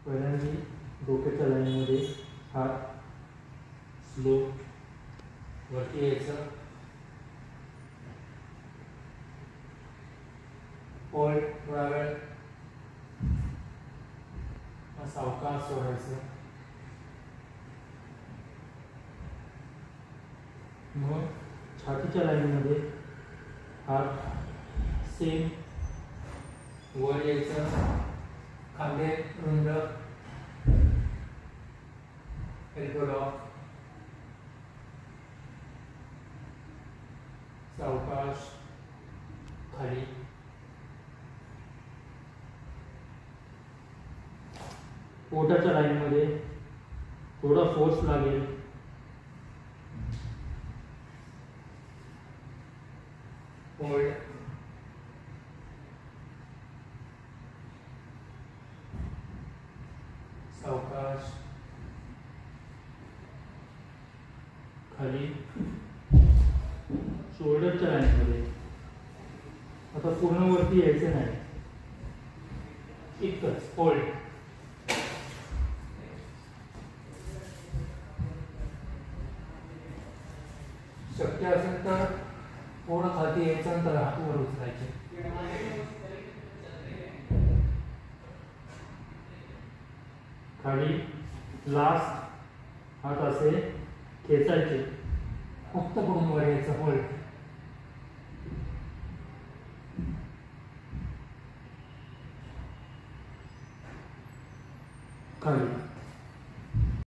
पहिल्यांदा डोक्याच्या लाईनमध्ये हात स्लो वरती यायचं, होल्ड थोडा वेळ, सावकाश सोडायचं, मग छातीच्या लाईनमध्ये हात सेम वर यायचं, खांदे रुंद, एल्बो लॉक, सावकाश खाली, पोटाच्या लाईनमध्ये थोडा फोर्स लागेल, होल्ड, सावकाश खाली, शोल्डरच्या लाईनमध्ये आता पूर्ण वरती यायचं नाही, इतकंच होल्ड, शक्य असेल तर पूर्ण खाली यायचं तर हात वर उचलायचे, खाली लास्ट हात असे खेचायचे, फक्त पुढून वर यायचं, होल्ड,